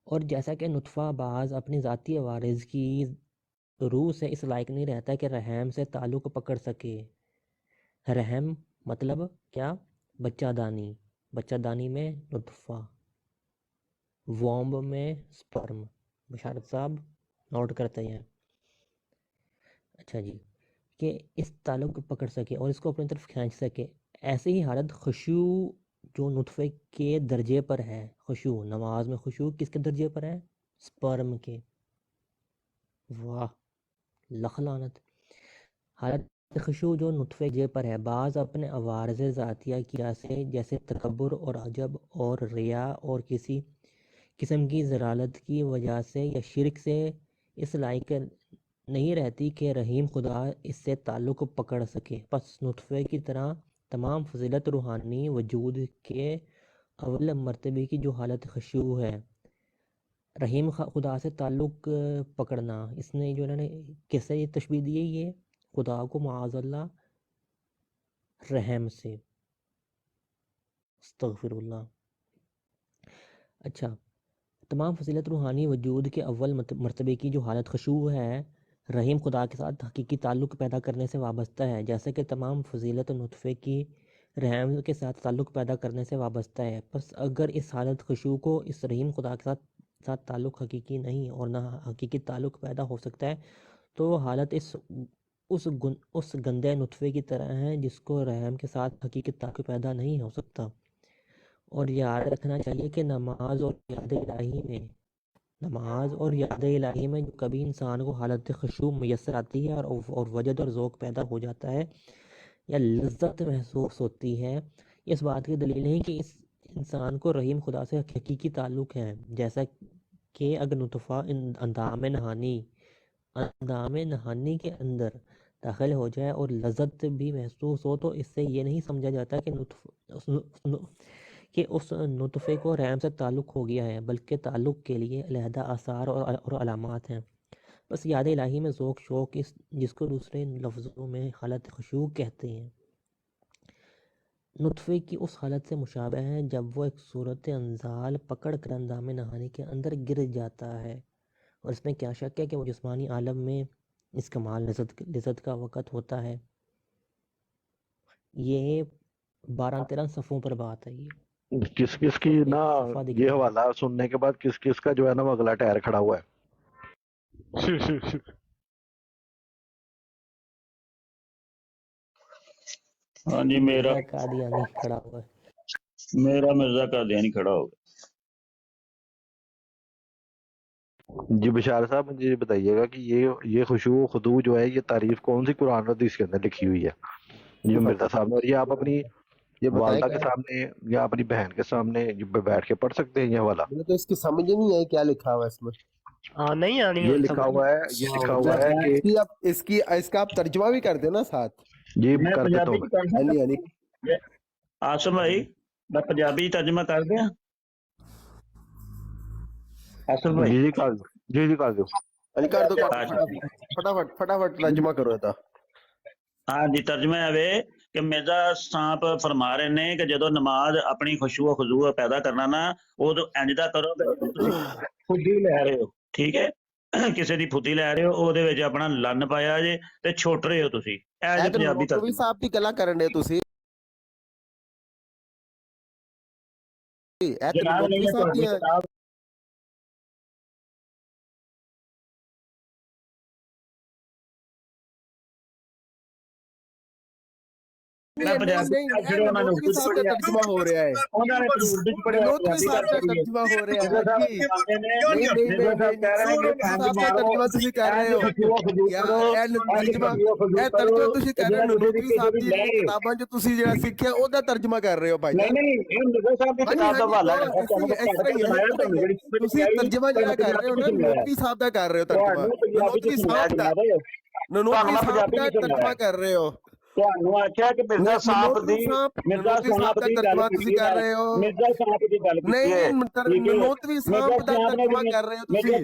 اور جیسا کہ نطفہ بعض اپنی ذاتی عوارض کی روح سے اس لائق نہیں رہتا کہ رحم سے تعلق پکڑ سکے۔ رحم مطلب کیا؟ بچہ دانی، بچہ دانی میں نطفہ، وومب میں سپرم۔ بشارت صاحب نوٹ کرتے ہیں۔ اچھا جی، کہ اس تعلق کو پکڑ سکے اور اس کو اپنی طرف کھینچ سکے۔ ایسی ہی حالت خشوع جو نطفے کے درجے پر ہے، خشوع نماز میں خشوع کس کے درجے پر ہے؟ سپرم کے۔ واہ لخ لعنت۔ حالت خشوع جو نطفے کے درجے پر ہے، بعض اپنے عوارض ذاتیہ کی وجہ سے جیسے تکبر اور عجب اور ریا اور کسی قسم کی ضلالت کی وجہ سے یا شرک سے اس لائق نہیں رہتی کہ رحیم خدا اس سے تعلق پکڑ سکے۔ پس نطفے کی طرح تمام فضیلت روحانی وجود کے اول مرتبے کی جو حالت خشوع ہے، رحیم خدا سے تعلق پکڑنا، اس نے جو انہوں نے کیسے یہ تشبیہ دی ہے، یہ خدا کو معاذ اللہ رحم سے، استغفر اللہ۔ اچھا، تمام فضیلت روحانی وجود کے اول مرتبے کی جو حالت خشوع ہے، رحیم خدا کے ساتھ حقیقی تعلق پیدا کرنے سے وابستہ ہے، جیسے کہ تمام فضیلت نطفے کی رحم کے ساتھ تعلق پیدا کرنے سے وابستہ ہے۔ پس اگر اس حالت خشوع کو اس رحیم خدا کے ساتھ تعلق حقیقی نہیں اور نہ حقیقی تعلق پیدا ہو سکتا ہے، تو وہ حالت اس گندے نطفے کی طرح ہے جس کو رحم کے ساتھ حقیقی تعلق پیدا نہیں ہو سکتا۔ اور یاد رکھنا چاہیے کہ نماز اور یاد الہی میں جو کبھی انسان کو حالت خشوع میسر آتی ہے اور وجد اور ذوق پیدا ہو جاتا ہے یا لذت محسوس ہوتی ہے، اس بات کی دلیل ہے کہ اس انسان کو رحیم خدا سے حقیقی تعلق ہے، جیسا کہ اگر نطفہ اندام نہانی کے اندر داخل ہو جائے اور لذت بھی محسوس ہو، تو اس سے یہ نہیں سمجھا جاتا کہ اس نطفے کو رحم سے تعلق ہو گیا ہے، بلکہ تعلق کے لیے علیحدہ آثار اور علامات ہیں۔ بس یاد الہی میں ذوق شوق جس کو دوسرے لفظوں میں حالت خشوع کہتے ہیں، نطفے کی اس حالت سے مشابہ ہے جب وہ ایک صورت انزال پکڑ کر اندام نہانی کے اندر گر جاتا ہے، اور اس میں کیا شک ہے کہ وہ جسمانی عالم میں اس کمال لذت کا وقت ہوتا ہے۔ یہ 12-13 صفوں پر بات ہے۔ یہ کس کس کی نا صفحہ دکھ یہ رہا ہے۔ حوالہ سننے کے بعد کس کس کا جو ہے نا وہ اگلا ٹائر کھڑا ہوا ہے؟ ہاں جی، میرا مرزا قادیانی کھڑا ہوا ہے۔ میرا مرزا قادیانی کھڑا ہو گیا۔ جی بشار صاحب مجھے یہ بتائیے گا کہ یہ خشوع و خضوع جو ہے یہ تعریف کون سی قرآن و حدیث کے اندر لکھی ہوئی ہے جو مرزا صاحب نے، اور یہ آپ اپنی والدہ کے سامنے یا اپنی بہن کے سامنے بیٹھ کے پڑھ سکتے ہیں یہ والا؟ مجھے تو اس کی سمجھ ہی نہیں آئی کیا لکھا ہوا ہے اس میں۔ نہیں آنی یہ لکھا ہوا ہے کہ اس کا آپ ترجمہ بھی کر دیں نا ساتھ۔ جی میں کر دیتا پنجابی ہوں میں۔ آسم بھائی میں پنجابی ترجمہ کر دیا؟ آسم بھائی جی کر دو، جی کر دو۔ کر دو فٹافٹ ترجمہ کرو تھا۔ ہاں جی، ترجمہ ہے کہ مرزا صاحب فرما رہے ہیں کہ جدو نماز اپنی خشوع و خضوع پیدا کرنا نا، وہ تو انجدہ کرو کہ خودی لے رہے ہو، ٹھیک ہے، کسی دی پھوتی لے رہے ہو، وہ دے وچ اپنا لن پایا جے تے چھوٹ رہے ہو تسی، اے جے پنجابی ترجمہ۔ صاحب کی گلا کرن دے تسی، جناب نہیں ہے تہاڈی کتاب ننوتوی صاحب کا ترجمہ ہو رہا ہے، ننوتوی صاحب کا ترجمہ ہو رہا ہے۔ صاحب کا ترجمہ تسی کر رہے ہو، ترجمہ تسی کر رہے ہو ننوتوی صاحب دی کتاباں جو تسی جڑا سکھیا او دا ترجمہ کر رہے ہو بھائی جان۔ تسی ترجمہ جڑا کر رہے ہو نا ننوتوی صاحب دا کر رہے ہو ترجمہ، ننوتوی صاحب دا ترجمہ کر رہے ہو۔ ਤੁਹਾਨੂੰ ਆਖਿਆ ਕਿ ਮਿਰਜ਼ਾ ਸਾਹਿਬ ਦੀ ਮਿਰਜ਼ਾ ਸਾਹਿਬ ਦੀ ਗੱਲ ਤੁਸੀਂ ਕੀਤੀ ਕਰ ਰਹੇ ਹੋ ਮਿਰਜ਼ਾ ਸਾਹਿਬ ਦੀ ਗੱਲ ਕੀਤੀ ਨਹੀਂ ਹੈ ਨਨੋਤਵੀ ਸਾਹਿਬ ਦਾ ਤਰਜਮਾ ਕਰ ਰਹੇ ਹੋ ਤੁਸੀਂ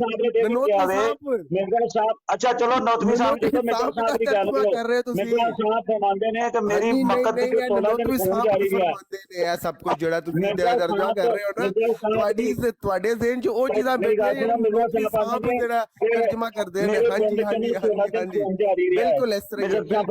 ਨਨੋਤਵੀ ਸਾਹਿਬ ਮਿਰਜ਼ਾ ਸਾਹਿਬ ਅੱਛਾ ਚਲੋ ਨੌਤਵੀ ਸਾਹਿਬ ਜਦੋਂ ਮਿਰਜ਼ਾ ਸਾਹਿਬ ਦੀ ਗੱਲ ਕਰ ਰਹੇ ਹੋ ਤੁਸੀਂ ਮਿਰਜ਼ਾ ਸਾਹਿਬ ਫਰਮਾਉਂਦੇ ਨੇ ਕਿ ਮੇਰੀ ਮੱਕਤ ਦੇ 16 ਦਿਨ ਖੂਨ ਜਾਰੀ ਰਿਹਾ ਇਹ ਸਭ ਕੁਝ ਜਿਹੜਾ ਤੁਸੀਂ ਤਰਜਮਾ ਕਰ ਰਹੇ ਹੋ ਨਾ ਤੁਹਾਡੇ ਜ਼ਿਹਨ 'ਚ ਉਹ ਚੀਜ਼ਾਂ ਬੈਠੀਆਂ ਨਨੋਤਵੀ ਸਾਹਿਬ ਜਿਹੜਾ ਤਰਜਮਾ ਕਰਦੇ ਨੇ ਹਾਂਜੀ ਹਾਂਜੀ ਹਾਂਜੀ ਬਿਲਕੁਲ ਇਸ ਤਰ੍ਹਾਂ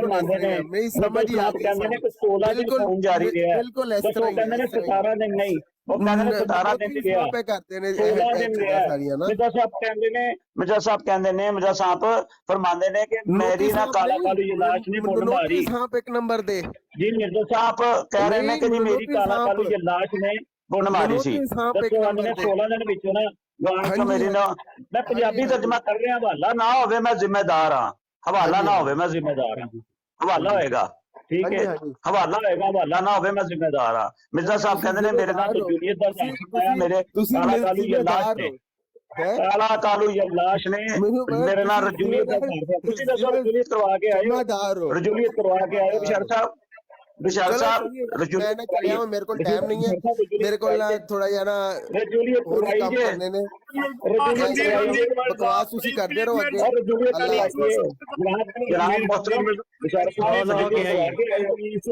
ਨਹੀਂ ਸਮਝ ਹੀ ਆ ਕਹਿੰਦੇ ਨੇ ਕਿ 16 ਦਿਨ ਖੂਨ ਜਾਰੀ ਰਿਹਾ ਬਿਲਕੁਲ ਇਸ ਤਰ੍ਹਾਂ ਕਹਿੰਦੇ ਨੇ 17 ਦਿਨ ਨਹੀਂ ਉਹ ਕਹਿੰਦੇ ਨੇ 17 ਦਿਨ ਗਿਆ ਕਰਦੇ ਨੇ 16 ਦਿਨ ਸਾਰੀਆਂ ਨਾ ਮਿਰਜ਼ਾ ਸਾਹਿਬ ਕਹਿੰਦੇ ਨੇ ਮਿਰਜ਼ਾ ਸਾਹਿਬ ਫਰਮਾਉਂਦੇ ਨੇ ਕਿ ਮੇਰੀ ਨਾ ਕਾਲਾ ਕਾਲੀ ਲਾਸ਼ ਨਹੀਂ ਮੁੰਡ ਮਾਰੀ ਸਾਹਿਬ ਇੱਕ ਨੰਬਰ ਦੇ ਜੀ ਮਿਰਜ਼ਾ ਸਾਹਿਬ ਕਹਿ ਰਹੇ ਨੇ ਕਿ ਜੀ ਮੇਰੀ ਕਾਲਾ ਕਾਲੀ ਲਾਸ਼ ਨੇ ਮੁੰਡ ਮਾਰੀ ਸੀ ਦੱਸੋ ਨੇ 16 ਦਿਨ ਵਿੱਚੋਂ ਨਾ ਗਾਣ ਚੋਂ ਮੇਰੀ ਨਾ ਮੈਂ ਪੰਜਾਬੀ ਤਰਜਮਾ ਕਰ ਰਿਹਾ ਹਵਾਲਾ ਨਾ ਹੋਵੇ ਮੈਂ ਜ਼ਿੰਮੇਦਾਰ ਹਾਂ ਹਵਾਲਾ ਨਾ ਹੋਵੇ ਮੈਂ ਜ਼ਿੰਮੇਦਾਰ ਹਾਂ ਹਵਾਲਾ ਹੋਏਗਾ ਠੀਕ ਹੈ ਹਵਾਲਾ ਹੋਏਗਾ ਹਵਾਲਾ ਨਾ ਹੋਵੇ ਮੈਂ ਜ਼ਿੰਮੇਦਾਰ ਹਾਂ ਮਿਰਜ਼ਾ ਸਾਹਿਬ ਕਹਿੰਦੇ ਨੇ ਮੇਰੇ ਨਾਲ ਜੂਲੀਅਤ ਦਾ ਆਇਆ ਮੇਰੇ ਕਾਲਾ ਕਾਲੂ ਲਾਸ਼ ਨੇ ਕਾਲਾ ਕਾਲੂ ਲਾਸ਼ ਨੇ ਮੇਰੇ ਨਾਲ ਰਜੂਲੀਅਤ ਦਾ ਤੁਸੀਂ ਦੱਸੋ ਰਜੂਲੀਅਤ ਕਰਵਾ ਕੇ ਆਏ ਹੋ ਰਜੂਲੀਅਤ ਕਰਵਾ ਕੇ ਆਏ ਹੋ ਵਿਸ਼ਾਲ ਸਾਹਿਬ ਮੈਂ ਨਾ ਕਰਿਆ ਮੇਰੇ ਕੋਲ ਟਾਈਮ ਨਹੀਂ ਹੈ ਮੇਰੇ ਕੋਲ ਨਾ ਥੋੜਾ ਜਿਹਾ ਨਾ ਰਜੂਲੀਅਤ ਕਰਵਾਈ ਕਰਨੇ ਨੇ ਬਕਵਾਸ ਤੁਸੀਂ ਕਰਦੇ ਰਹੋ ਅੱਗੇ ਜਨਾਬ ਮੁਹਤਰਮ ਵਿਸ਼ਾਲ ਸਾਹਿਬ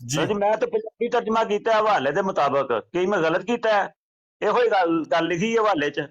ਜੀ ਮੈਂ ਤਾਂ ਪੰਜਾਬੀ ਤਰਜਮਾ ਕੀਤਾ ਹਵਾਲੇ ਦੇ ਮੁਤਾਬਕ ਕੀ ਮੈਂ ਗਲਤ ਕੀਤਾ ਹੈ ਇਹੋ ਹੀ ਗੱਲ ਲਿਖੀ ਹੈ ਹਵਾਲੇ 'ਚ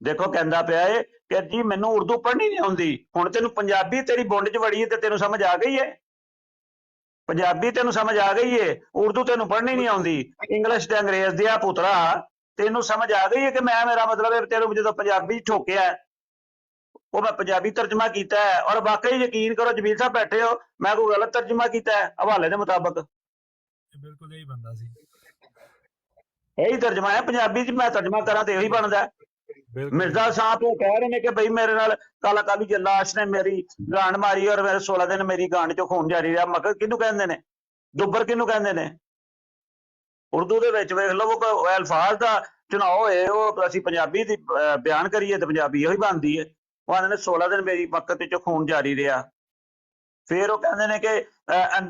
ਦੇਖੋ ਕਹਿੰਦਾ ਪਿਆ ਏ ਕਿ ਜੀ ਮੈਨੂੰ ਉਰਦੂ ਪੜ੍ਹਨੀ ਨਹੀਂ ਆਉਂਦੀ ਹੁਣ ਤੈਨੂੰ ਪੰਜਾਬੀ ਤੇਰੀ ਬੁੰਡ 'ਚ ਵੜੀ ਤੇ ਤੈਨੂੰ ਸਮਝ ਆ ਗਈ ਏ ਪੰਜਾਬੀ ਤੈਨੂੰ ਸਮਝ ਆ ਗਈ ਏ ਉਰਦੂ ਤੈਨੂੰ ਪੜ੍ਹਨੀ ਨਹੀਂ ਆਉਂਦੀ ਇੰਗਲਿਸ਼ ਤੇ ਅੰਗਰੇਜ਼ ਦੀ ਆ ਪੁੱਤਰਾ ਤੈਨੂੰ ਸਮਝ ਆ ਗਈ ਏ ਕਿ ਮੈਂ ਮੇਰਾ ਮਤਲਬ ਹੈ ਤੈਨੂੰ ਜਦੋਂ ਪੰਜਾਬੀ ਠੋਕਿਆ ਉਹ ਮੈਂ ਪੰਜਾਬੀ ਤਰਜਮਾ ਕੀਤਾ ਹੈ ਔਰ ਵਾਕਈ ਯਕੀਨ ਕਰੋ ਜਮੀਲ ਸਾਹਿਬ ਬੈਠੇ ਹੋ ਮੈਂ ਕੋਈ ਗਲਤ ਤਰਜਮਾ ਕੀਤਾ ਹੈ ਹਵਾਲੇ ਦੇ ਮੁਤਾਬਕ ਬਿਲਕੁਲ ਇਹੀ ਬੰਦਾ ਸੀ ਇਹੀ ਤਰਜਮਾ ਹੈ ਪੰਜਾਬੀ 'ਚ ਮੈਂ ਤਰਜਮਾ ਕਰਾਂ ਤੇ ਇਹੀ ਬਣਦਾ ਮਿਰਜ਼ਾ ਸਾਹਿਬ ਉਹ ਕਹਿ ਰਹੇ ਨੇ ਕਿ ਬਈ ਮੇਰੇ ਨਾਲ ਕਾਲਾ ਕਾਲੂ ਲਾਸ਼ ਨੇ ਮੇਰੀ ਗਾਂਡ ਮਾਰੀ ਔਰ ਮੇਰੇ 16 ਦਿਨ ਮੇਰੀ ਗਾਂਡ 'ਚੋਂ ਖੂਨ ਜਾਰੀ ਰਿਹਾ ਮਗਰ ਕਿਹਨੂੰ ਕਹਿੰਦੇ ਨੇ ਦੁੱਬਰ ਕਿਹਨੂੰ ਕਹਿੰਦੇ ਨੇ ਉਰਦੂ ਦੇ ਵਿੱਚ ਵੇਖ ਲਓ ਉਹ ਅਲਫਾਜ਼ ਦਾ ਚੁਣਾਵ ਹੋਏ ਉਹ ਅਸੀਂ ਪੰਜਾਬੀ ਦੀ ਬਿਆਨ ਕਰੀਏ ਤੇ ਪੰਜਾਬੀ ਉਹੀ ਬਣਦੀ ਹੈ ਉਹ ਆਂਦੇ ਨੇ 16 ਦਿਨ ਮੇਰੀ ਮੱਕਤ 'ਚੋਂ ਖੂਨ ਜਾਰੀ ਰਿਹਾ ਫਿਰ ਉਹ ਕਹਿੰਦੇ ਨੇ ਕਿ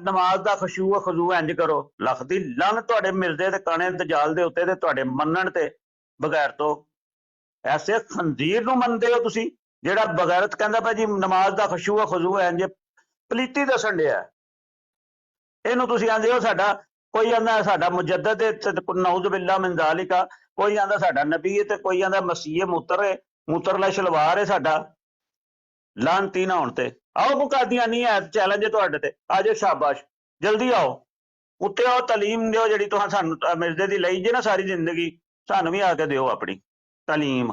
ਨਮਾਜ਼ ਦਾ ਖਸ਼ੂ ਖਜ਼ੂ ਇੰਜ ਕਰੋ ਲੱਖ ਦੀ ਲੰਨ ਤੁਹਾਡੇ ਮਿਰਜ਼ੇ ਤੇ ਕਾਣੇ ਤੇ ਜਾਲ ਦੇ ਉੱਤੇ ਤੇ ਤੁਹਾਡੇ ਮੰਨਣ ਤੇ ਬਗੈਰ ਤੋਂ ਐਸੇ ਖੰਜ਼ੀਰ ਨੂੰ ਮੰਨਦੇ ਹੋ ਤੁਸੀਂ ਜਿਹੜਾ ਬਗੈਰਤ ਕਹਿੰਦਾ ਭਾਈ ਜੀ ਨਮਾਜ਼ ਦਾ ਖਸ਼ੂ ਖਜ਼ੂ ਇੰਜ ਪਲੀਤੀ ਦੱਸਣ ਡਿਆ ਇਹਨੂੰ ਤੁਸੀਂ ਆਂਦੇ ਹੋ ਸਾਡਾ ਕੋਈ ਆਂਦਾ ਸਾਡਾ ਮੁਜੱਦਦ ਹੈ ਨਊਜ਼ ਬਿੱਲਾ ਮਿਨ ਜ਼ਾਲਿਕਾ ਕੋਈ ਆਂਦਾ ਸਾਡਾ ਨਬੀ ਹੈ ਤੇ ਕੋਈ ਆਂਦਾ ਮਸੀਹ ਮੁੱਤਰ ਹੈ ਮੁੱਤਰਲਾ ਸ਼ਲਵਾਰ ਹੈ ਸਾਡਾ ਲਾਂਤੀ ਨਾ ਹੋਣ ਤੇ ਆਓ ਮੁਕਾਦੀਆਂ ਨਹੀਂ ਹੈ ਚੈਲੰਜ ਤੁਹਾਡੇ ਤੇ ਆਜੋ ਸ਼ਾਬਾਸ਼ ਜਲਦੀ ਆਓ ਉੱਤੇ ਆਓ ਤਾਲੀਮ ਦਿਓ ਜਿਹੜੀ ਤੁਸੀਂ ਸਾਨੂੰ ਮਿਰਜ਼ੇ ਦੀ ਲਈ ਜੇ ਨਾ ਸਾਰੀ ਜ਼ਿੰਦਗੀ ਸਾਨੂੰ ਵੀ ਆ ਕੇ ਦਿਓ ਆਪਣੀ ਤਾਲੀਮ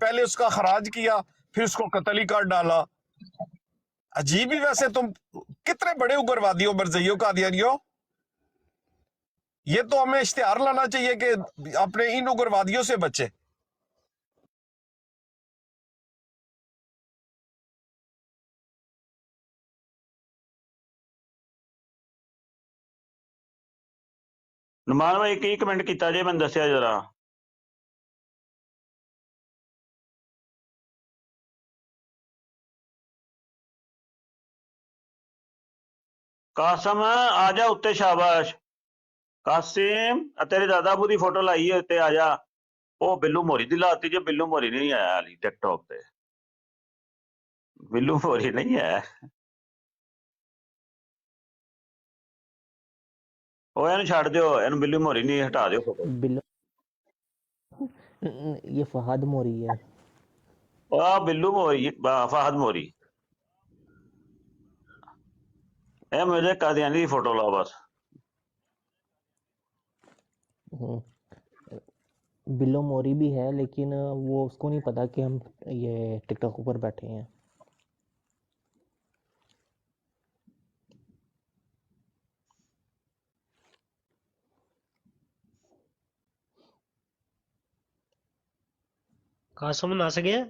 پہلے اس کا خراج کیا پھر اس کو قتل ہی کر ڈالا. عجیب ہی ویسے تم کتنے بڑے اگروادیوں مرزیوں قادیانیوں. یہ تو ہمیں اشتہار لانا چاہیے کہ اپنے ان اگروادیوں سے بچے. نمان بھائی کی کمنٹ کیتا جی میں دسیا ذرا. قاسم آ جا اتنے شاباش. قاسم تیرے دادا ابو دی فوٹو لائی ہے اتنے آ جا. وہ بلو موری دی لاتی جی. بلو موری نہیں آیا علی ٹک ٹاک تے. بلو موری نہیں ہے. وہ چھڑ دیو یہ بلو موری نہیں ہٹا دیو فوٹو. بلو یہ فہد موری ہے. بلو موری فہد موری. اے مجھے قادیانی دی فوٹو لاؤ بس. بلو موری بھی ہے لیکن وہ اس کو نہیں پتا کہ ہم یہ ٹک ٹاک اوپر بیٹھے ہیں. قاسم نس گیا.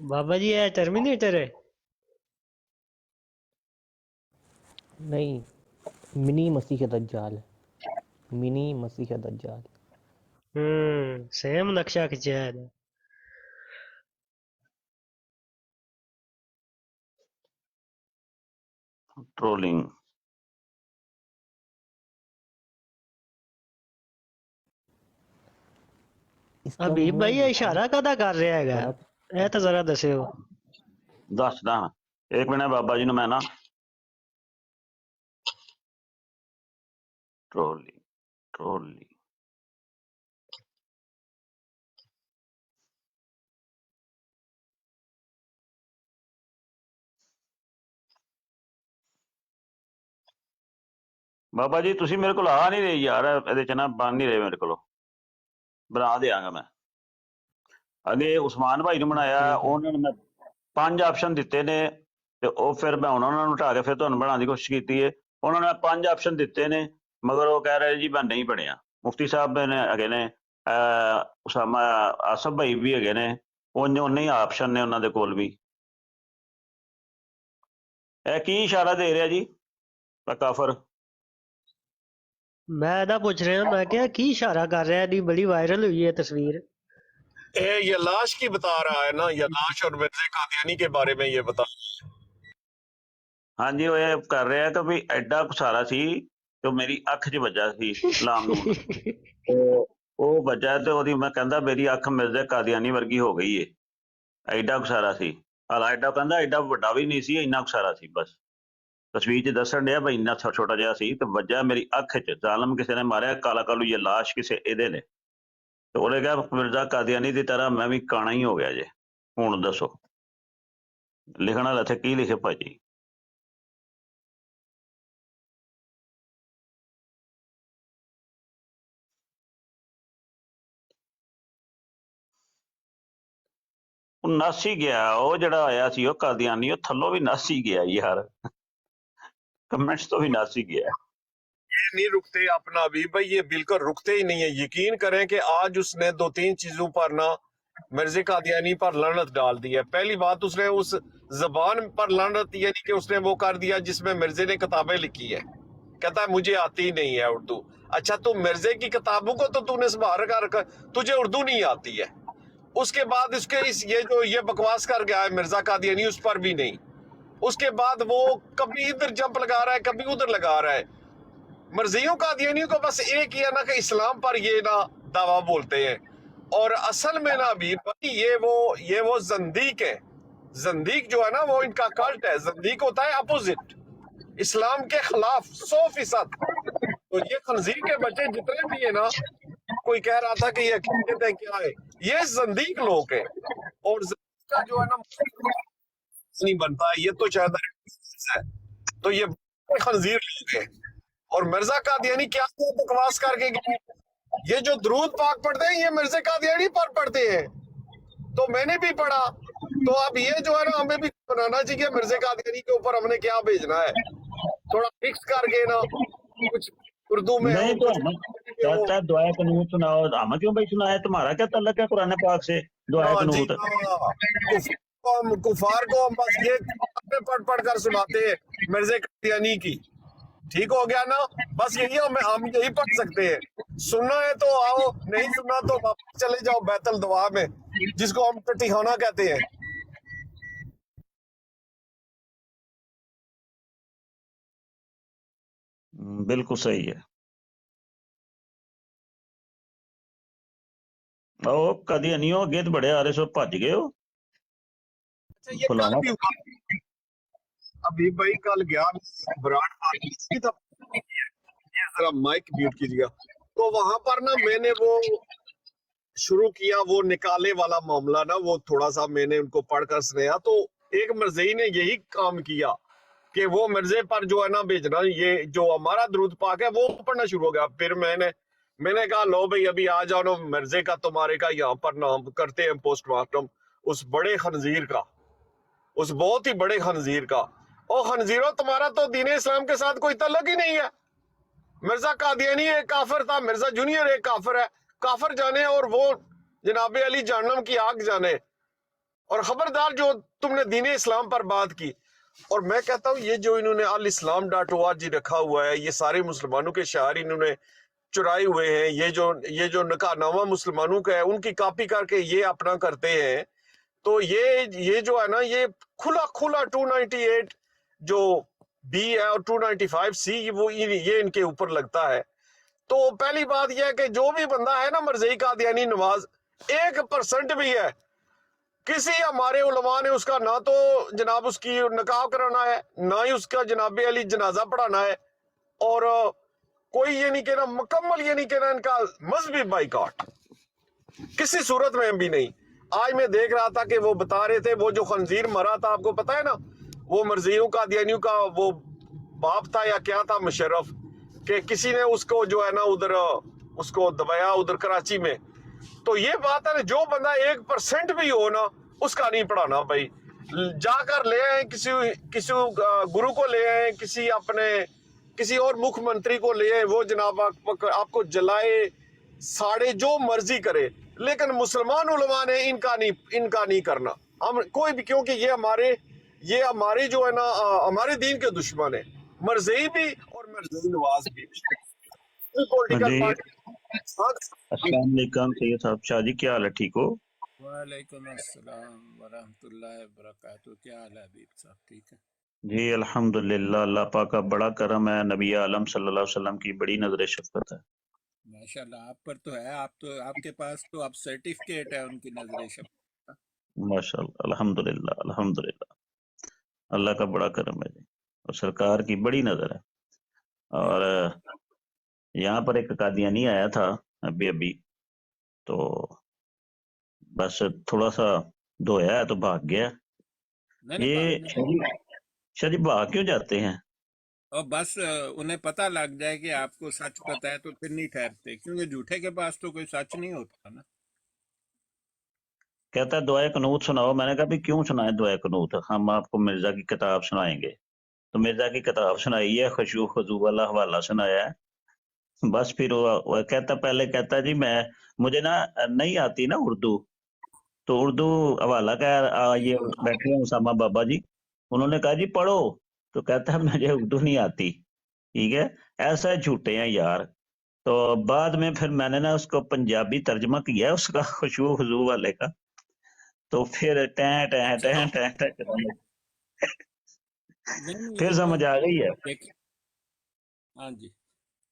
بابا جی ہے ٹرمینیٹر ہے. نہیں منی مسیح دجال. منی مسیح دجال. سیم نقشہ کھچیا ہے. ٹرولنگ. اس کا حبیب منہ بھائی یہ اشارہ کدا کر رہا ہے گا بڑا اے تو ذرا دسیو. دسدا ایک منٹ بابا جی نو میں نا. Trolling trolling. بابا جی تسی میرے کو آ نہیں رہے یار. یہ نا بن نہیں رہے میرے کو. بنا دیا گا میں. اگے عثمان بھائی نے بنایا ٹھیک ہے. انہوں نے 5 آپشن دیتے نے تے او پھر میں انہوں نے ہٹا کے پھر تمہیں بنانے کی کوشش کی ہے. انہوں نے 5 آپشن دیتے نے مگر وہ کہہ رہے جی میں نہیں بنیا. مفتی صاحب نے اگے نے اسامہ آصف بھائی بھی اگے نے انہیں ہی آپشن نے انہوں دے کول بھی. اے کی اشارہ دے رہا جی کافر. میں ایدا پوچھ رہا ہوں میں کیا کی اشارہ کر رہا ہے. دی بڑی وائرل ہوئی ہے تصویر. یہ لاش کی بتا رہا ہے نا. یہ لاش اور مرزا قادیانی کے بارے میں یہ بتا. ہاں جی وہ یہ کر رہا ہے کہ بھی ایڈا سارا سی تو میری اکھ 'چ وجہ سی لام نون. وہ وجہ تو وہ میں کہندا میری اکھ مرزا قادیانی ورگی ہو گئی ہے. ایڈا سارا سی. حالا ایڈا کہندا ایڈا وڈا بھی نہیں سی اتنا سارا سی. بس تصویر 'چ دسن ڈیا بھائی اتنا چھوٹا جہا سی تو وجہ میری اکھ 'چ. ظالم کسی نے ماریا کالا کالو یہ لاش کسی ایدے نے. تو انہیں کہا مرزا قادیانی دی طرح میں بھی کانا ہی ہو گیا جے. ہوں دسو لکھن والا اتنے کی لکھے بھاجی. نس ہی گیا. وہ جڑا آیا سی وہ قادیانی وہ تھلوں بھی نس ہی گیا یار. کمنٹس تو بھی نس ہی گیا. یہ نہیں رکتے اپنا ابھی بھائی. یہ بالکل رکتے ہی نہیں ہے. یقین کریں کہ آج اس نے 2-3 چیزوں پر نا مرزا قادیانی پر لعنت ڈال دی ہے. پہلی بات اس نے اس زبان پر لعنت یعنی کہ اس نے وہ کر دیا جس میں مرزا نے کتابیں لکھی ہے. کہتا ہے مجھے آتی نہیں ہے اردو. اچھا تو مرزا کی کتابوں کو تو نے سنبھال کر رکھا تجھے اردو نہیں آتی ہے. اس کے بعد اس کے یہ بکواس کر گیا ہے مرزا قادیانی اس پر بھی نہیں. اس کے بعد وہ کبھی ادھر جمپ لگا رہا ہے کبھی ادھر لگا رہا ہے. مرزیوں قادیانیوں کو بس ایک ہی ہے نا کہ اسلام پر یہ نا دعویٰ بولتے ہیں. اور اصل میں نا بھی یہ وہ زندیق ہے. زندیق جو ہے نا وہ ان کا کلٹ ہے. زندیق ہوتا ہے اپوزٹ. اسلام کے خلاف 100%. تو یہ خنزیر کے بچے جتنے بھی ہیں نا، کوئی کہہ رہا تھا کہ یہ عقیدت ہے کیا ہے، یہ زندیق لوگ ہیں. اور زندیق کا جو ہے نا نہیں بنتا ہے، یہ تو شاید ہے. تو یہ خنزیر لوگ ہیں. اور مرزا قادیانی کیا بکواس کر کے گئے، یہ جو درود پاک پڑھتے ہیں یہ مرزا قادیانی پر پڑھتے ہیں. تو میں نے بھی پڑھا. تو اب یہ جو ہے نا ہمیں بھی بنانا چاہیے مرزا قادیانی کے اوپر ہم نے کیا بھیجنا ہے، تھوڑا فکس کر کے نا، کچھ اردو میں نہیں ہو، تو کچھ ہم میں ہو. کہتا ہے دعائے قنوت سناؤ، ہمیں کیوں بھائی سنا ہے؟ تمہارا کیا تعلق ہے قرآن پاک سے دعائے ہاں جی قنوت؟ ہاں، کفار کو ہم بس یہ پڑھ پڑھ کر سناتے ہیں مرزا قادیانی کی. ٹھیک ہو گیا نا، بس یہی ہم یہی پڑھ سکتے ہیں. سننا ہے تو آؤ، نہیں سننا تو واپس چلے جاؤ بیت الدعا میں، جس کو ہم ٹٹیخانہ کہتے ہیں. بالکل صحیح ہے. او کدی نہیں ہو گے تو بڑے آ رہے سو بھج گئے ہو. اچھا یہ کل کھلانا بھی ہوا، ابھی بھائی کل گیا براڈ پارٹی تھا، یہ ذرا مائک میوٹ کیجیے گا. تو وہاں پر نا میں نے وہ شروع کیا وہ نکالے والا معاملہ نا، وہ تھوڑا سا میں نے ان کو پڑھ کر سنایا. تو ایک مرزئی نے یہی کام کیا کہ وہ مرزے پر جو ہے نا بھیجنا، یہ جو ہمارا درود پاک ہے وہ پڑھنا شروع ہو گیا. پھر میں نے کہا لو بھائی ابھی آ جاؤ نا، مرزے کا تمہارے کا یہاں پر نام کرتے ہیں پوسٹ مارٹم اس بڑے خنزیر کا، اس بہت ہی بڑے خنزیر کا. او خنزیروں، تمہارا تو دین اسلام کے ساتھ کوئی تعلق ہی نہیں ہے. مرزا قادیانی ایک کافر تھا، مرزا جونیئر ایک کافر ہے، کافر جانے اور وہ جناب علی جہنم کی آگ جانے. اور خبردار جو تم نے دین اسلام پر بات کی. اور میں کہتا ہوں یہ جو انہوں نے alislam.org رکھا ہوا ہے، یہ سارے مسلمانوں کے شعار انہوں نے چرائے ہوئے ہیں. یہ جو نکاح نامہ مسلمانوں کا ہے ان کی کاپی کر کے یہ اپنا کرتے ہیں. تو یہ جو ہے نا یہ کھلا 298 جو بی ہے اور 295 سی وہ یہ ان کے اوپر لگتا ہے. تو پہلی بات یہ ہے کہ جو بھی بندہ ہے نا مرزئی قادیانی نواز 1% بھی ہے، کسی ہمارے علماء نے اس کا نہ تو جناب اس کی نکاح کرانا ہے، نہ ہی اس کا جناب علی جنازہ پڑھانا ہے. اور کوئی یہ نہیں کہنا، مکمل یہ نہیں کہنا ان کا مذہبی بائیکاٹ کسی صورت میں بھی نہیں. آج میں دیکھ رہا تھا کہ وہ بتا رہے تھے وہ جو خنزیر مرا تھا، آپ کو پتا ہے نا، وہ مرزیوں قادیانیوں کا وہ باپ تھا یا کیا تھا مشرف، کہ کسی نے اس کو جو ہے نا ادھر اس کو دبایا ادھر کراچی میں. تو یہ بات ہے نا، جو بندہ 1% بھی ہو نا اس کا نہیں پڑھانا بھائی. جا کر لے آئیں کسی گرو کو لے آئیں، کسی اور مکھ منتری کو لے آئیں، وہ جناب آپ کو جلائے ساڑے جو مرضی کرے، لیکن مسلمان علماء نے ان کا نہیں کرنا. ہم کوئی بھی، کیونکہ یہ ہمارے جو ہے نا ہمارے دین کے دشمن ہیں، مرزئی بھی اور مرزئی نواز بھی. پولیٹیکل جی پارٹی. السلام علیکم سید صاحب. شاہ جی کیا حال ہے؟ ٹھیک ہو؟ وعلیکم السلام ورحمۃ اللہ وبرکاتہ. کیا حال ہے حبیب صاحب؟ ٹھیک ہے جی الحمدللہ، اللہ پاک کا بڑا کرم ہے، نبی عالم صلی اللہ علیہ وسلم کی بڑی نظر شفقت ہے. ماشاءاللہ. آپ پر تو ہے، آپ کے پاس تو اب سرٹیفکیٹ ہے ان کی نظر شفقت کا. ماشاءاللہ، الحمدللہ الحمدللہ، اللہ کا بڑا کرم ہے جی، اور سرکار کی بڑی نظر ہے. اور یہاں پر ایک قادیانی آیا تھا ابھی تو بس تھوڑا سا دھویا ہے تو بھاگ گیا. نہیں یہ شاہ جی بھاگ کیوں جاتے ہیں؟ اور بس انہیں پتہ لگ جائے کہ آپ کو سچ پتہ ہے تو پھر نہیں ٹھہرتے، کیونکہ جھوٹے کے پاس تو کوئی سچ نہیں ہوتا نا. کہتا ہے دعائے قنوت سناؤ. میں نے کہا بھی کیوں سنائیں دعائے قنوت؟ ہم آپ کو مرزا کی کتاب سنائیں گے. تو مرزا کی کتاب سنائی ہے، خشوع خضوع والا حوالہ سنایا ہے. بس پھر وہ پہلے کہتا جی مجھے نا نہیں آتی نا اردو، تو اردو حوالہ کا یہ بیٹھے ہیں اسامہ بابا جی، انہوں نے کہا جی پڑھو، تو کہتا ہے مجھے اردو نہیں آتی. ٹھیک ہے، ایسا جھوٹے ہیں یار. تو بعد میں پھر میں نے نا اس کو پنجابی ترجمہ کیا ہے اس کا خشوع خضوع والے کا، تو پھر پھر سمجھ آ گئی ہے. ہاں جی.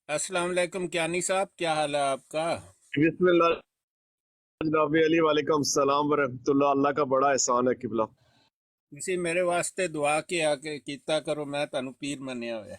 السلام علیکم کیانی صاحب، کیا حال ہے آپ کا؟ بسم اللہ جناب علی، وعلیکم السلام ورحمۃ اللہ. اللہ کا بڑا احسان ہے قبلہ. ਤੁਸੀਂ ਮੇਰੇ ਵਾਸਤੇ ਦੁਆ ਕੀਤਾ ਕਰੋ, ਮੈਂ ਤੁਹਾਨੂੰ ਪੀਰ ਮੰਨਿਆ ਹੋਇਆ।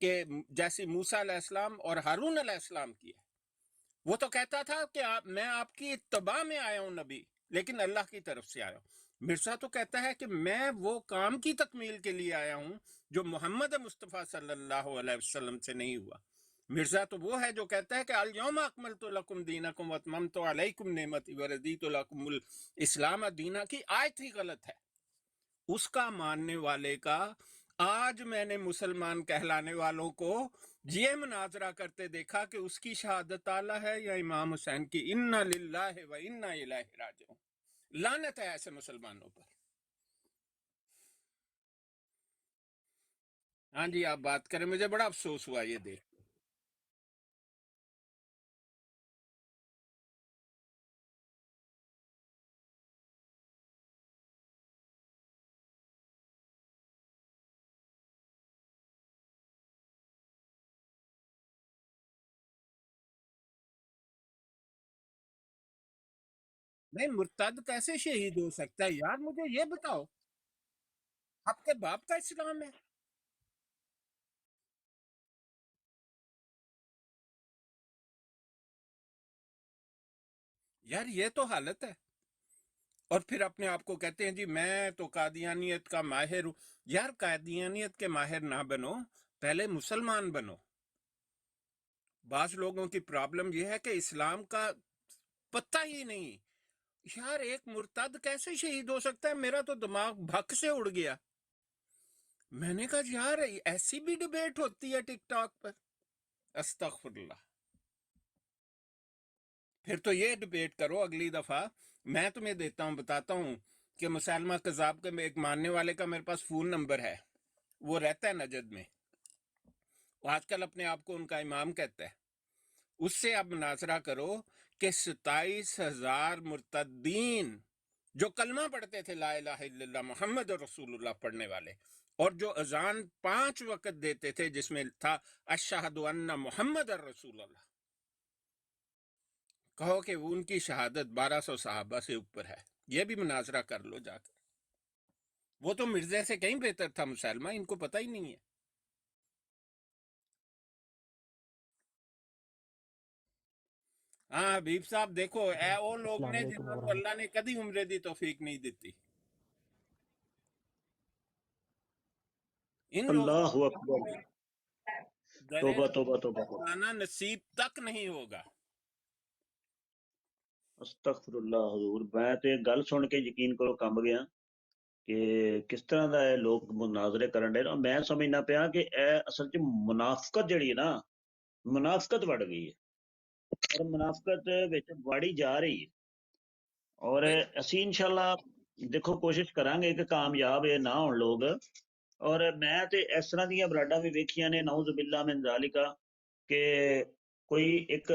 کہ جیسی موسیٰ علیہ السلام اور ہارون علیہ السلام کی ہے. وہ تو کہتا تھا کہ میں آپ کی اتباع میں آیا ہوں نبی، لیکن اللہ کی طرف سے آیا ہوں. مرزا تو کہتا ہے کہ میں وہ کام کی تکمیل کے لیے آیا ہوں جو محمد مصطفیٰ صلی اللہ علیہ وسلم سے نہیں ہوا. مرزا تو وہ ہے جو کہتا ہے کہ الیوم اکملت لکم دینکم واتممت علیکم نعمتی ورضیت لکم الاسلام دینا کی آیت ہی غلط ہے. اس کا ماننے والے کا آج میں نے مسلمان کہلانے والوں کو یہ مناظرہ کرتے دیکھا کہ اس کی شہادت اعلیٰ ہے یا امام حسین کی. انا للہ و انا الیہ راجعون. لعنت ہے ایسے مسلمانوں پر. ہاں جی آپ بات کریں، مجھے بڑا افسوس ہوا یہ دیکھ. نہیں مرتد کیسے شہید ہو سکتا ہے یار؟ مجھے یہ بتاؤ، آپ کے باپ کا اسلام ہے. یار یہ تو حالت ہے. اور پھر اپنے آپ کو کہتے ہیں جی میں تو قادیانیت کا ماہر ہوں. یار قادیانیت کے ماہر نہ بنو، پہلے مسلمان بنو. بعض لوگوں کی پرابلم یہ ہے کہ اسلام کا پتہ ہی نہیں. یار ایک مرتد کیسے شہید ہو سکتا ہے؟ میرا تو دماغ بھک سے اڑ گیا. میں نے کہا یار ایسی بھی ڈیبیٹ ہوتی ہے ٹک ٹاک پر. استغفر اللہ. پھر تو یہ ڈیبیٹ کرو اگلی دفعہ. میں تمہیں دیتا ہوں، بتاتا ہوں کہ مسلمہ کذاب کے ایک ماننے والے کا میرے پاس فون نمبر ہے، وہ رہتا ہے نجد میں، وہ آج کل اپنے آپ کو ان کا امام کہتا ہے. اس سے اب مناظرہ کرو کہ 27,000 مرتدین جو کلمہ پڑھتے تھے لا الہ الا اللہ محمد رسول اللہ پڑھنے والے، اور جو اذان 5 وقت دیتے تھے جس میں تھا اشہد ان محمد رسول اللہ، کہو کہ وہ ان کی شہادت 1200 صحابہ سے اوپر ہے. یہ بھی مناظرہ کر لو جا کر. وہ تو مرزا سے کہیں بہتر تھا مسلمہ، ان کو پتہ ہی نہیں ہے. ہاں حبیب صاحب دیکھو اے وہ لوگ السلام نے علیکم جنہوں کو ورحمۃ اللہ نے کدی عمرے دی توفیق نہیں دیتی. ان لوگوں اللہ کو اکبر. درِ توبہ توبہ توبہ توبہ. جانا نصیب تک نہیں ہوگا. استغفر اللہ حضور. میں تو ایک گل سن کے یقین کرو کمب گیا کہ کس طرح دا ہے لوگ مناظرے کرن ڈے. میں سمجھنا پیا کہ اے اصل چ منافقت جڑی ہے نا، منافقت بڑھ گئی ہے اور منافقت وچ بڑی جا رہی ہے. اور اسی انشاءاللہ دیکھو کوشش کریں گے کہ کامیاب یہ نہ ہون لوگ. اور میں تے اس طرح دیا براڈا بھی ویکھیاں نے نعوذ باللہ من ذالک کہ کوئی ایک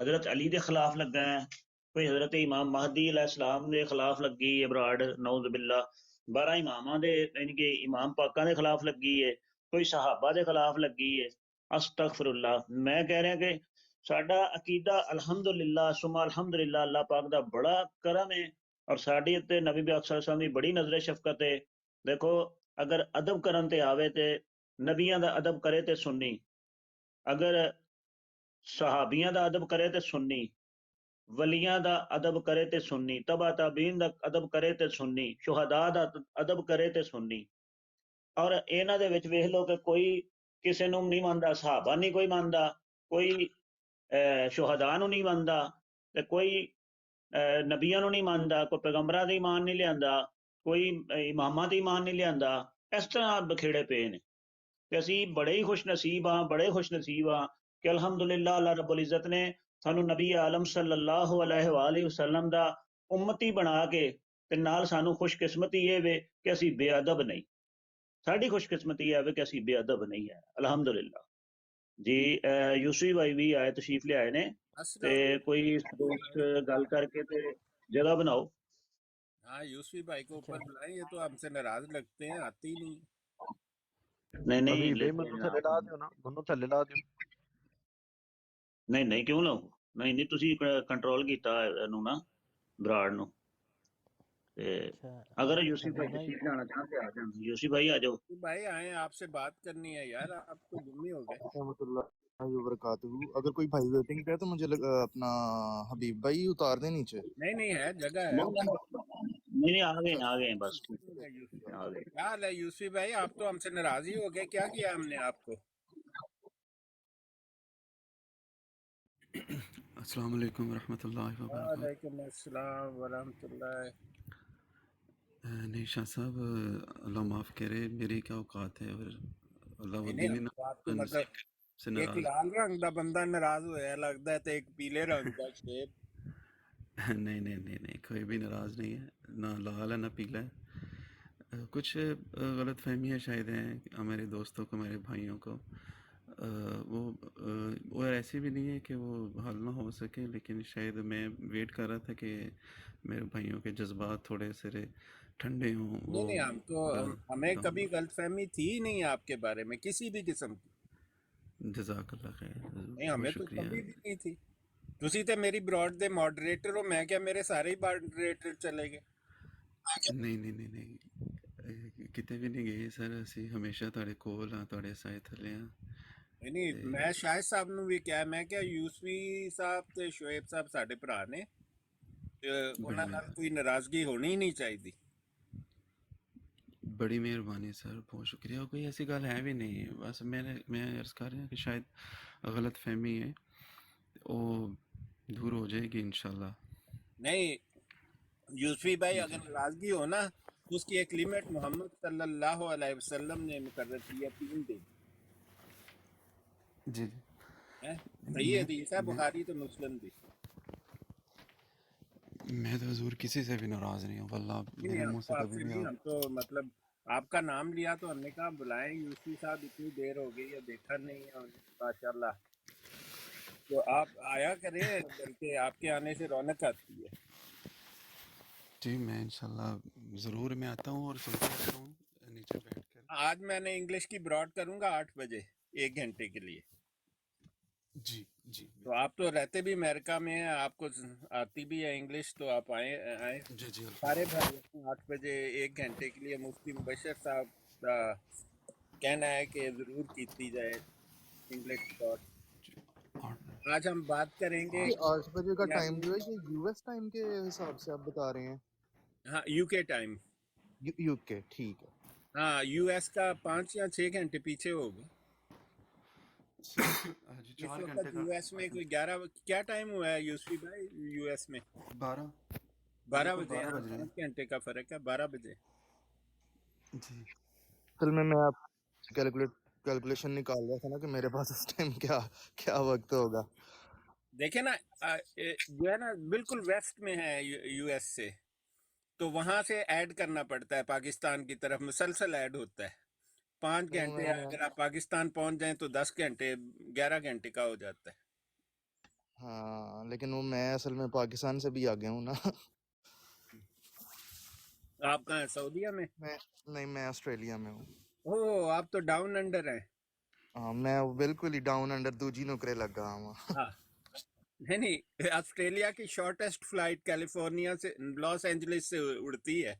حضرت علی دے خلاف لگا ہے، کوئی حضرت امام مہدی علیہ السلام دے خلاف لگی ہے براڈ نعوذ باللہ، 12 اماماں دے یعنی کہ امام پاکاں دے خلاف لگی ہے، کوئی صحابہ دے خلاف لگی ہے. استغفر اللہ. میں کہہ رہا کہ ساڈا عقیدہ الحمدللہ ثم الحمدللہ اللہ پاک دا بڑا کرم ہے اور ساڈی تے نبی پاک صلی اللہ علیہ وسلم دی بڑی نظر شفقت ہے. دیکھو اگر ادب کرن تے آوے تے نبیاں دا ادب کرے تے سنی، اگر صحابیاں دا ادب کرے تے سنی، ولیاں دا ادب کرے تے سنی، تبع تابعین دا ادب کرے تے سنی، شہداء دا ادب کرے تے سنی. اور انہاں دے وچ ویکھ لو کہ کوئی کسے نوں نہیں ماندا، صحابہ نہیں کوئی ماندا، کوئی شہداء نوں نہیں ماندا، تے کوئی نبیاں نوں نہیں ماندا، کوئی پیغمبراں دا ایمان نہیں لیاندا، کوئی اماماں دا ایمان نہیں لیاندا. اس طرح بکھیڑے پے نے. کہ اسی بڑے ہی خوش نصیب ہاں، بڑے خوش نصیب ہاں کہ الحمدللہ اللہ رب العزت نے سانو نبی عالم صلی اللہ علیہ وآلہ وسلم دا امتی بنا کے تے نال سانو خوش قسمتی یہ وے کہ اسی بے ادب نہیں. ساڈی خوش قسمتی یہ وے کہ اسی بے ادب نہیں ہے الحمدللہ. جی یوسفی بھائی بھی آئے تشریف لے آئے نے تے کوئی دوست گل کر کے تے جگہ بناؤ. ہاں یوسفی بھائی کو اوپر بلائیں، یہ تو ہم سے ناراض لگتے ہیں، آتے ہی نہیں. نہیں نہیں حبیب بھائی لیتے منو ہیں تھلے لا دیو نا، منو تھلے لا دیو. نہیں نہیں کیوں لاؤ؟ نہیں نہیں تسی کنٹرول کیتا اینو نا براڈ نو. تے اچھا اگر آپ یوسف بھائی سمجھنا تشریف لانا چاہتے آ جائیں. یوسف بھائی آ جاؤ. بھائی آئیں، آپ سے بات کرنی ہے یار، آپ تو گمی ہو گئے. رحمۃ اللہ وبرکاتہ. اگر کوئی بھائی ویٹنگ پہ ہے تو مجھے اپنا حبیب بھائی اتار دیں نیچے. نہیں ہے، جگہ ہے. نہیں آ گئے ہیں بس. ٹھیک ہے آ گئے. کیا حال ہے یوسف بھائی؟ آپ تو ہم سے ناراض ہی ہو گئے، کیا کیا ہم نے آپ کو؟ السلام علیکم ورحمۃ اللہ وبرکاتہ. وعلیکم السلام ورحمۃ اللہ. نہیں شاہ صاحب، اللہ معاف کرے، میری کیا اوقات ہے، اور اللہ نہیں ودی ہم نے تو آپ کو نا مطلب سے ایک ناراض. لال رنگ دا بندہ ناراض ہویا لگتا ہے، تو ایک پیلے رنگ دا شیپ. نہیں، کوئی بھی ناراض نہیں ہے، نہ لال ہے نہ پیلا ہے. کچھ غلط فہمیاں شاید ہیں ہمارے دوستوں کو، ہمارے بھائیوں کو. وہ ایسی بھی نہیں ہے کہ وہ حل نہ ہو سکے، لیکن شاید میں ویٹ کر رہا تھا کہ میرے بھائیوں کے جذبات تھوڑے سے ٹھنڈے ہوں. نہیں ہم تو ہمیں کبھی غلط فہمی تھی ہی نہیں آپ کے بارے میں کسی بھی قسم کی. جزاک اللہ خیر، نہیں بہت ہمیں تو شکریہ. کبھی بھی نہیں تھی. تسی تے میری براڈ دے ماڈریٹر ہو، میں کیا میرے سارے ہی ماڈریٹر چلے گئے؟ نہیں کتے بھی نہیں گئے سر. اسی ہمیشہ تھوڑے کول ہاں، تھوڑے سائے تھلے ہاں. نہیں میں شاہد صاحب نو بھی کیا میں کیا یوسفی صاحب تے شعیب صاحب ساڈے بھرا نے، انہاں نال کوئی ناراضگی ہونی ہی نہیں چاہیے. بڑی مہربانی سر، بہت شکریہ. کوئی ایسی گل ہے بھی نہیں، بس میں عرض کر رہا ہوں کہ شاید غلط فہمی ہے، وہ دور ہو جائے گی انشاءاللہ. نہیں یوسفی بھائی اگر ناراضگی ہو نا تو اس کی ایک لمٹ محمد صلی اللہ علیہ وسلم نے مقرر کی ہے 3 دن. جی صحیح حدیث ہے بخاری تو مسلم بھی. میں تو حضور کسی سے بھی ناراض نہیں ہوں واللہ، نہیں میرے ہم منہ تو سے آپ کبھی سے بھی نہیں، ہم آپ. تو مطلب آپ کا نام لیا تو ہم نے کہا بلائیں یوسفی صاحب، اتنی دیر ہو گئی ہے دیکھا نہیں ہے ماشاء اللہ. تو آپ آیا کریں، بلکہ آپ کے آنے سے رونق آتی ہے. جی میں انشاءاللہ ضرور میں آتا ہوں اور سنتا رہتا ہوں نیچے بیٹھ کر. آج میں نے انگلش کی براڈ کروں گا 8 بجے 1 گھنٹے کے لیے. جی تو آپ تو رہتے بھی امریکہ میں ہیں، آپ کو آتی بھی ہے انگلش، تو آپ آئیں. جی سارے بھائی 8 بجے 1 گھنٹے کے لیے مفتی مبشر صاحب کا کہنا ہے کہ ضرور کیتی جائے انگلش براڈ. آج ہم بات کریں گے یہ 8 بجے کا ٹائم جو ہے یہ یو ایس ٹائم کے حساب سے آپ بتا رہے ہیں؟ ہاں یو کے ٹائم. یو کے، ٹھیک ہے. ہاں یو ایس کا 5 یا 6 گھنٹے پیچھے ہوگا. جی اس 4 وقت گھنٹے کا یو ایس میں کوئی 11 کیا ٹائم ہوا ہے یوسفی بھائی یو ایس میں؟ 12 12 بالکل بجے. 12 ہاں بج رہے 5 گھنٹے کا فرق ہے، 12 بجے. ہیں. جی اصل میں آپ کیلکولیشن نکال رہا تھا نا کہ میرے پاس اس ٹائم کیا وقت ہوگا. دیکھیں نا جو ہے نا بالکل ویسٹ میں ہے یو ایس سے، تو وہاں سے ایڈ کرنا پڑتا ہے، پاکستان کی طرف مسلسل ایڈ ہوتا ہے. 5 گھنٹے اگر آپ پاکستان پہنچ جائیں تو 10 گھنٹے 11 گھنٹے کا ہو جاتا ہے. ہاں لیکن وہ میں اصل میں پاکستان سے بھی آگے ہوں نا. آپ کہاں ہیں، سعودیہ میں؟ نہیں میں آسٹریلیا میں ہوں. اوہ آپ تو ڈاؤن انڈر ہیں. ہاں میں بالکل ہی ڈاؤن انڈر دوجی نکرے لگا ہوں. ہاں نہیں آسٹریلیا کی شارٹیسٹ فلائٹ کیلیفورنیا سے لاس اینجلس سے اڑتی ہے.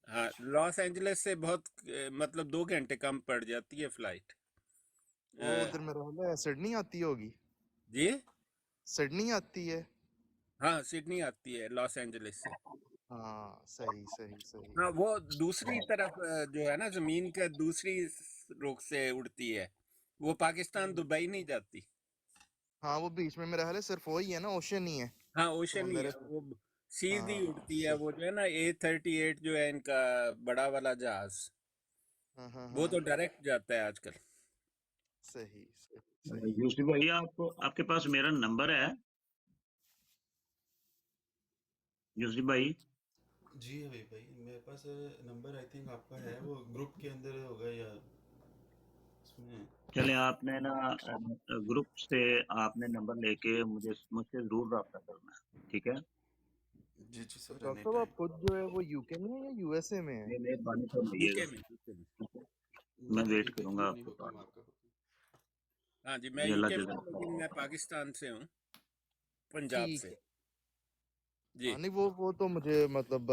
ہاں لاس اینجلس سے بہت مطلب 2 گھنٹے کم پڑ جاتی ہے فلائٹ. وہ ادھر میرا حال ہے سڈنی آتی ہوگی. جی سڈنی آتی ہے. ہاں سڈنی آتی ہے لاس اینجلس سے. ہاں صحیح. ہاں وہ دوسری طرف جو ہے نا زمین کا دوسری رخ سے اڑتی ہے، وہ پاکستان دبئی نہیں جاتی. ہاں وہ بیچ میں میرا حال ہے صرف وہی ہے نا، اوشن ہی ہے. ہاں اوشن ہی ہے، وہ سیدھی اڑتی ہے. وہ جو ہے نا A38 جو ہے ان کا بڑا والا جہاز، وہ تو ڈائریکٹ جاتا ہے آج کل. صحیح. یوسف بھائی آپ کے پاس میرا نمبر ہے یوسف بھائی؟ جی حبیب بھائی میرے پاس نمبر آئی تھنک آپ کا ہے، وہ گروپ کے اندر ہوگا یا اس میں. چلیں آپ نے نا گروپ سے آپ نے نمبر لے کے مجھ سے ضرور رابطہ کرنا ہے، ٹھیک ہے؟ جی سر. ڈاکٹر صاحب آپ خود جو ہے وہ یو کے میں ہے یا یو ایس اے میں ہے؟ مہربانی فرمائیے UK گا، میں. میں ویٹ ٹھیک ہے کروں جی، گا آپ نہیں کے حکم پاس. آپ کا حکم. ہاں جی میں جی اللہ UK میں جزاک ہوں، لیکن میں پاکستان سے ہوں، پنجاب ٹھیک سے. ہے. جی ہاں نہیں وہ تو مجھے مطلب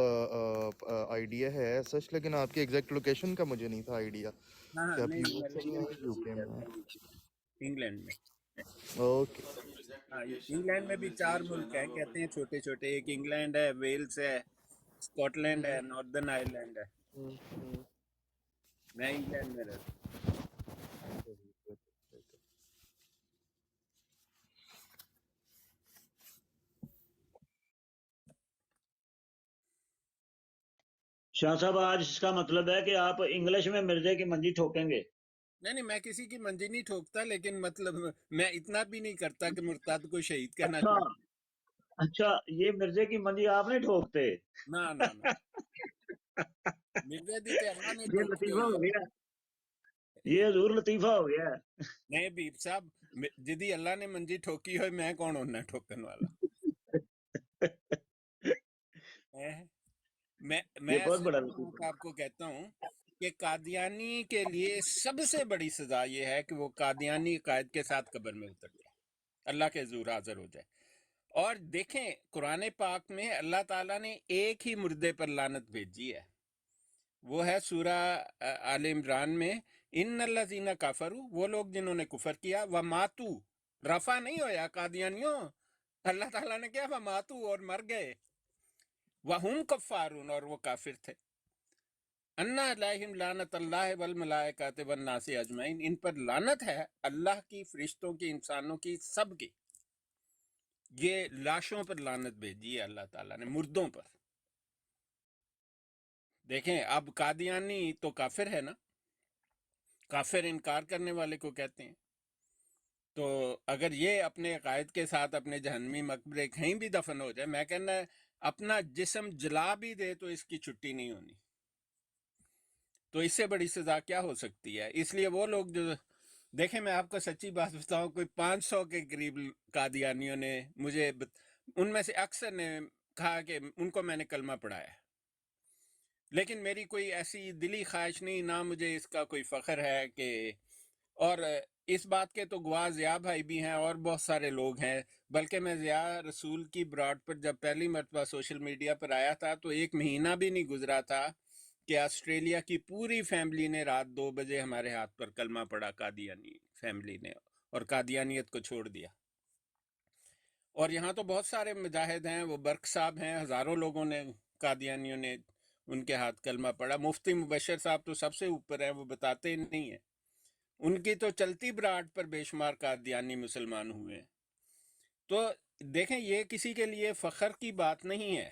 آئیڈیا ہے سچ، لیکن آپ کی ایگزیکٹ لوکیشن کا مجھے نہیں تھا آئیڈیا ہاں کہ آپ نہیں یو ایس میں ملیشیا ہیں میں یو نہیں کے میں کہتے ہیں۔ ہیں، انگلینڈ میں۔ اوکے ہاں انگلینڈ میں بھی 4 ملک ہیں کہتے ہیں چھوٹے چھوٹے، ایک انگلینڈ ہے، ویلز ہے، اسکاٹ لینڈ ہے، ناردرن آئرلینڈ ہے۔ میں انگلینڈ میں رہتا شاہ صاحب آج اس کا مطلب ہے کہ آپ انگلش میں مرزے کی منجی ٹھوکیں گے؟ نہیں میں کسی کی منجی نہیں ٹھوکتا، لیکن مطلب میں اتنا بھی نہیں کرتا کہ مرتد کو شہید کرنا اچھا چاہتا۔ اچھا، یہ مرزے کی منجی آپ نہیں ٹھوکتے؟ نہ مرزا دی تے اللہ نے یہ ٹھوکی لطیفہ ہوئی ہو ہے۔ گیا، یہ حضور لطیفہ ہو گیا ہے۔ نہیں بیب صاحب، جدی اللہ نے منجی ٹھوکی ہوئی، میں کون ہونا ٹھوکن والا؟ میں یہ بہت اصل بڑا میں لطیفہ آپ کو کہتا ہوں کہ قادیانی کے لیے سب سے بڑی سزا یہ ہے کہ وہ قادیانی قائد کے ساتھ قبر میں اتر جائے، اللہ کے حضور حاضر ہو جائے۔ اور دیکھیں قرآن پاک میں اللہ تعالیٰ نے ایک ہی مردے پر لعنت بھیجی ہے، وہ ہے سورہ آل عمران میں، ان الذین کفروا، وہ لوگ جنہوں نے کفر کیا، وماتو، رفع نہیں ہویا قادیانیوں، اللہ تعالیٰ نے کیا وماتو، اور مر گئے، وہم کفارون، اور وہ کافر تھے، انا علیہم لعنت اللہ والملائکۃ والناس اجمعین، ان پر لعنت ہے اللہ کی، فرشتوں کی، انسانوں کی، سب کی۔ یہ لاشوں پر لعنت بھیجی ہے اللہ تعالیٰ نے، مردوں پر۔ دیکھیں اب قادیانی تو کافر ہے نا، کافر انکار کرنے والے کو کہتے ہیں، تو اگر یہ اپنے عقائد کے ساتھ اپنے جہنمی مقبرے کہیں بھی دفن ہو جائے، میں کہنا ہے اپنا جسم جلا بھی دے تو اس کی چھٹی نہیں ہونی، تو اس سے بڑی سزا کیا ہو سکتی ہے؟ اس لیے وہ لوگ جو، دیکھیں میں آپ کو سچی بات بتاؤں، کوئی 500 کے قریب قادیانیوں نے مجھے ان میں سے اکثر نے کہا کہ ان کو میں نے کلمہ پڑھایا ہے، لیکن میری کوئی ایسی دلی خواہش نہیں، نہ مجھے اس کا کوئی فخر ہے کہ، اور اس بات کے تو گواہ ضیاء بھائی بھی ہیں اور بہت سارے لوگ ہیں، بلکہ میں ضیاء رسول کی براڈ پر جب پہلی مرتبہ سوشل میڈیا پر آیا تھا تو 1 مہینہ بھی نہیں گزرا تھا کہ آسٹریلیا کی پوری فیملی نے رات 2 بجے ہمارے ہاتھ پر کلمہ پڑھا، قادیانی فیملی نے، اور قادیانیت کو چھوڑ دیا۔ اور یہاں تو بہت سارے مجاہد ہیں، وہ برق صاحب ہیں، ہزاروں لوگوں نے، قادیانیوں نے ان کے ہاتھ کلمہ پڑھا۔ مفتی مبشر صاحب تو سب سے اوپر ہیں، وہ بتاتے نہیں ہیں، ان کی تو چلتی براڈ پر بے شمار قادیانی مسلمان ہوئے ہیں۔ تو دیکھیں یہ کسی کے لیے فخر کی بات نہیں ہے،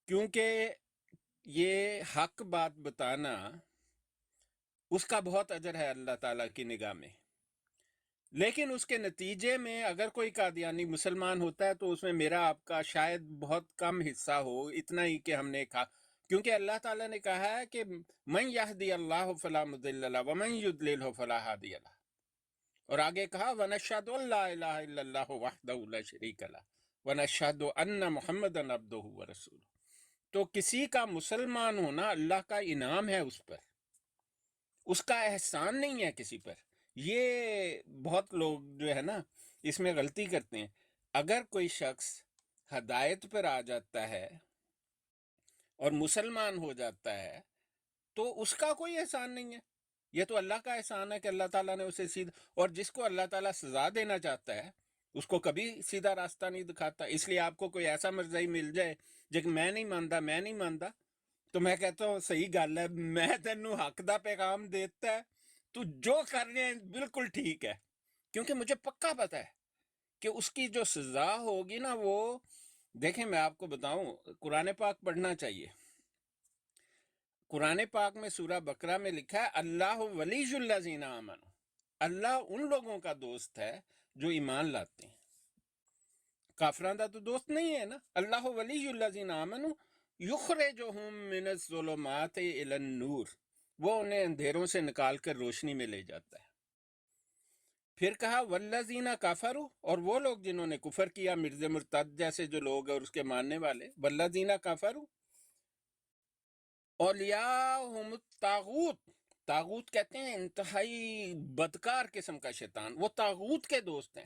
کیونکہ یہ حق بات بتانا اس کا بہت اجر ہے اللہ تعالیٰ کی نگاہ میں، لیکن اس کے نتیجے میں اگر کوئی قادیانی مسلمان ہوتا ہے تو اس میں میرا آپ کا شاید بہت کم حصہ ہو، اتنا ہی کہ ہم نے کہا، کیونکہ اللہ تعالیٰ نے کہا ہے کہ من یہدی اللہ فلا مضل لہ ومن یضللہ فلا ہادی لہ، اور آگے کہا وَنَشْهَدُ أَن لَا إِلَٰهَ إِلَّا اللَّهُ وَحْدَهُ لَا شَرِيكَ لَهُ وَنَشْهَدُ أَنَّ مُحَمَّدًا عَبْدُهُ وَرَسُولُهُ۔ تو کسی کا مسلمان ہونا اللہ کا انعام ہے اس پر، اس کا احسان نہیں ہے کسی پر۔ یہ بہت لوگ جو ہے نا اس میں غلطی کرتے ہیں، اگر کوئی شخص ہدایت پر آ جاتا ہے اور مسلمان ہو جاتا ہے تو اس کا کوئی احسان نہیں ہے، یہ تو اللہ کا احسان ہے کہ اللہ تعالیٰ نے اسے سیدھا، اور جس کو اللہ تعالیٰ سزا دینا چاہتا ہے اس کو کبھی سیدھا راستہ نہیں دکھاتا۔ اس لیے آپ کو کوئی ایسا مرزائی مل جائے جو میں نہیں مانتا تو میں کہتا ہوں صحیح گل ہے، میں تینوں حق دا پیغام دیتا ہے، تو جو کر رہے ہیں بالکل ٹھیک ہے، کیونکہ مجھے پکا پتہ ہے کہ اس کی جو سزا ہوگی نا وہ، دیکھیں میں آپ کو بتاؤں، قرآن پاک پڑھنا چاہیے۔ قرآن پاک میں سورہ بقرہ میں لکھا ہے اللہ ولی الذین آمنوا، اللہ ان لوگوں کا دوست ہے جو ایمان لاتے ہیں، کافران دا تو دوست نہیں ہے نا۔ اللہ ولی الذین آمنوا یخرجہم من الظلمات الی النور، وہ انہیں اندھیروں سے نکال کر روشنی میں لے جاتا ہے۔ پھر کہا والذین کفروا، اور وہ لوگ جنہوں نے کفر کیا، مرزا مرتد جیسے جو لوگ اور اس کے ماننے والے، والذین کفروا اولیاءہم الطاغوت، طاغوت کہتے ہیں انتہائی بدکار قسم کا شیطان، وہ طاغوت کے دوست ہیں،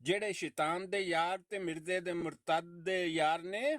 ਜਿਹੜੇ ਸ਼ੈਤਾਨ ਦੇ ਯਾਰ ਤੇ ਮਿਰਜ਼ੇ ਦੇ ਮੁਰਤਦ ਦੇ ਯਾਰ ਨੇ,